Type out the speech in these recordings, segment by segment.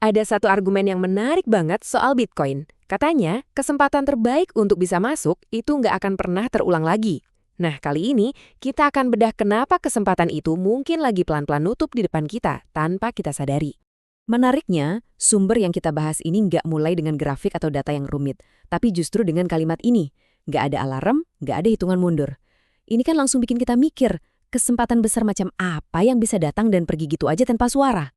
Ada satu argumen yang menarik banget soal Bitcoin. Katanya, kesempatan terbaik untuk bisa masuk itu nggak akan pernah terulang lagi. Nah, kali ini kita akan bedah kenapa kesempatan itu mungkin lagi pelan-pelan nutup di depan kita tanpa kita sadari. Menariknya, sumber yang kita bahas ini nggak mulai dengan grafik atau data yang rumit, tapi justru dengan kalimat ini. Nggak ada alarm, nggak ada hitungan mundur. Ini kan langsung bikin kita mikir, kesempatan besar macam apa yang bisa datang dan pergi gitu aja tanpa suara?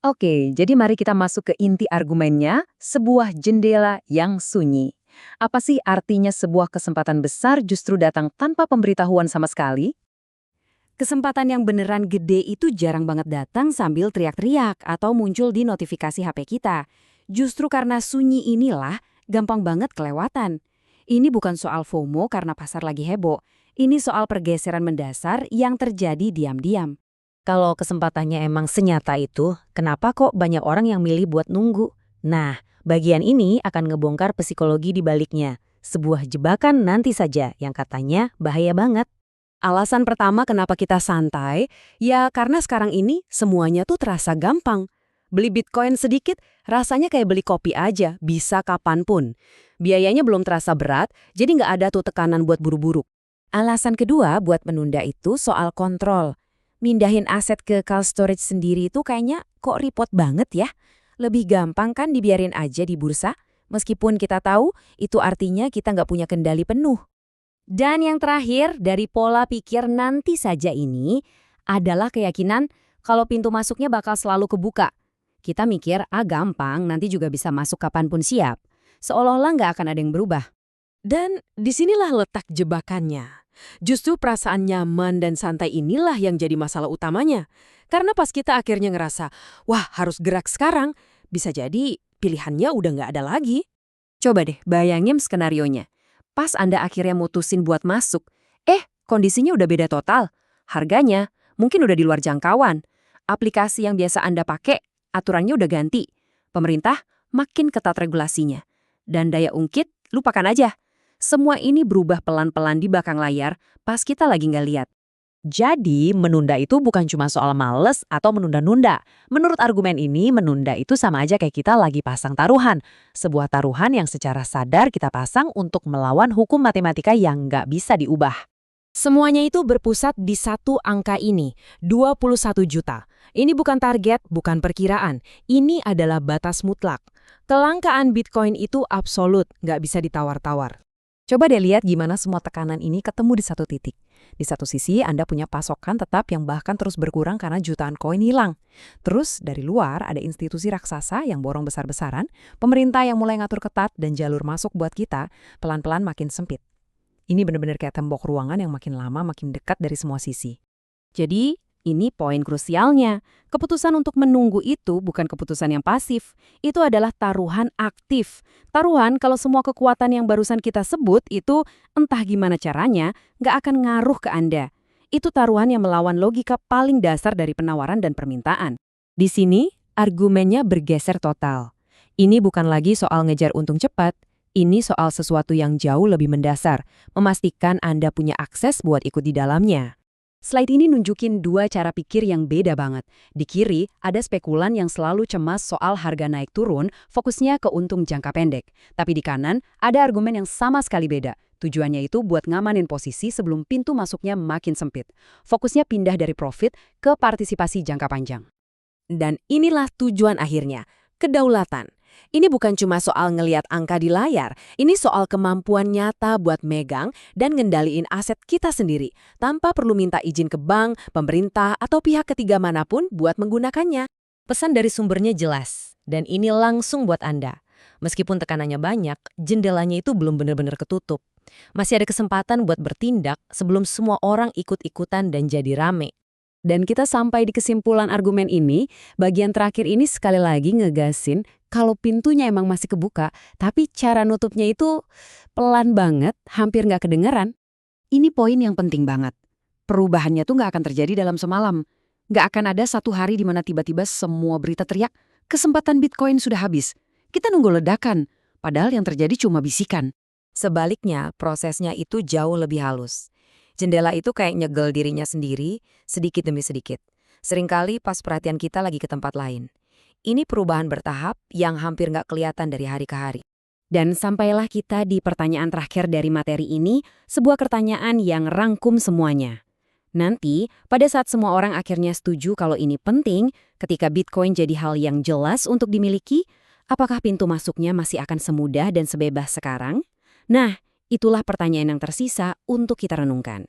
Oke, jadi mari kita masuk ke inti argumennya, sebuah jendela yang sunyi. Apa sih artinya sebuah kesempatan besar justru datang tanpa pemberitahuan sama sekali? Kesempatan yang beneran gede itu jarang banget datang sambil teriak-teriak atau muncul di notifikasi HP kita. Justru karena sunyi inilah gampang banget kelewatan. Ini bukan soal FOMO karena pasar lagi heboh. Ini soal pergeseran mendasar yang terjadi diam-diam. Kalau kesempatannya emang senyata itu, kenapa kok banyak orang yang milih buat nunggu? Nah, bagian ini akan ngebongkar psikologi di baliknya. Sebuah jebakan nanti saja yang katanya bahaya banget. Alasan pertama kenapa kita santai, ya karena sekarang ini semuanya tuh terasa gampang. Beli Bitcoin sedikit, rasanya kayak beli kopi aja, bisa kapanpun. Biayanya belum terasa berat, jadi nggak ada tuh tekanan buat buru-buru. Alasan kedua buat menunda itu soal kontrol. Mindahin aset ke cold storage sendiri itu kayaknya kok repot banget ya. Lebih gampang kan dibiarin aja di bursa, meskipun kita tahu itu artinya kita nggak punya kendali penuh. Dan yang terakhir, dari pola pikir nanti saja ini adalah keyakinan kalau pintu masuknya bakal selalu kebuka. Kita mikir, gampang, nanti juga bisa masuk kapanpun siap. Seolah-olah nggak akan ada yang berubah. Dan disinilah letak jebakannya. Justru perasaan nyaman dan santai inilah yang jadi masalah utamanya. Karena pas kita akhirnya ngerasa, wah harus gerak sekarang, bisa jadi pilihannya udah nggak ada lagi. Coba deh bayangin skenarionya. Pas Anda akhirnya mutusin buat masuk, kondisinya udah beda total. Harganya mungkin udah di luar jangkauan. Aplikasi yang biasa Anda pakai, aturannya udah ganti. Pemerintah makin ketat regulasinya. Dan daya ungkit, lupakan aja. Semua ini berubah pelan-pelan di belakang layar pas kita lagi nggak lihat. Jadi, menunda itu bukan cuma soal males atau menunda-nunda. Menurut argumen ini, menunda itu sama aja kayak kita lagi pasang taruhan. Sebuah taruhan yang secara sadar kita pasang untuk melawan hukum matematika yang nggak bisa diubah. Semuanya itu berpusat di satu angka ini, 21 juta. Ini bukan target, bukan perkiraan. Ini adalah batas mutlak. Kelangkaan Bitcoin itu absolut, nggak bisa ditawar-tawar. Coba deh lihat gimana semua tekanan ini ketemu di satu titik. Di satu sisi, Anda punya pasokan tetap yang bahkan terus berkurang karena jutaan koin hilang. Terus, dari luar ada institusi raksasa yang borong besar-besaran, pemerintah yang mulai ngatur ketat, dan jalur masuk buat kita pelan-pelan makin sempit. Ini benar-benar kayak tembok ruangan yang makin lama makin dekat dari semua sisi. Jadi, ini poin krusialnya. Keputusan untuk menunggu itu bukan keputusan yang pasif. Itu adalah taruhan aktif. Taruhan kalau semua kekuatan yang barusan kita sebut itu entah gimana caranya nggak akan ngaruh ke Anda. Itu taruhan yang melawan logika paling dasar dari penawaran dan permintaan. Di sini, argumennya bergeser total. Ini bukan lagi soal ngejar untung cepat. Ini soal sesuatu yang jauh lebih mendasar. Memastikan Anda punya akses buat ikut di dalamnya. Slide ini nunjukin dua cara pikir yang beda banget. Di kiri, ada spekulan yang selalu cemas soal harga naik turun, fokusnya ke untung jangka pendek. Tapi di kanan, ada argumen yang sama sekali beda. Tujuannya itu buat ngamanin posisi sebelum pintu masuknya makin sempit. Fokusnya pindah dari profit ke partisipasi jangka panjang. Dan inilah tujuan akhirnya, kedaulatan. Ini bukan cuma soal ngeliat angka di layar, ini soal kemampuan nyata buat megang dan ngendaliin aset kita sendiri, tanpa perlu minta izin ke bank, pemerintah, atau pihak ketiga manapun buat menggunakannya. Pesan dari sumbernya jelas, dan ini langsung buat Anda. Meskipun tekanannya banyak, jendelanya itu belum benar-benar ketutup. Masih ada kesempatan buat bertindak sebelum semua orang ikut-ikutan dan jadi rame. Dan kita sampai di kesimpulan argumen ini, bagian terakhir ini sekali lagi ngegasin kalau pintunya emang masih kebuka, tapi cara nutupnya itu pelan banget, hampir nggak kedengeran. Ini poin yang penting banget. Perubahannya tuh nggak akan terjadi dalam semalam. Nggak akan ada satu hari di mana tiba-tiba semua berita teriak, kesempatan Bitcoin sudah habis. Kita nunggu ledakan, padahal yang terjadi cuma bisikan. Sebaliknya, prosesnya itu jauh lebih halus. Jendela itu kayak nyegel dirinya sendiri, sedikit demi sedikit. Seringkali pas perhatian kita lagi ke tempat lain. ini perubahan bertahap yang hampir nggak kelihatan dari hari ke hari. Dan sampailah kita di pertanyaan terakhir dari materi ini, sebuah pertanyaan yang rangkum semuanya. Nanti, pada saat semua orang akhirnya setuju kalau ini penting, ketika Bitcoin jadi hal yang jelas untuk dimiliki, apakah pintu masuknya masih akan semudah dan sebebas sekarang? Nah, itulah pertanyaan yang tersisa untuk kita renungkan.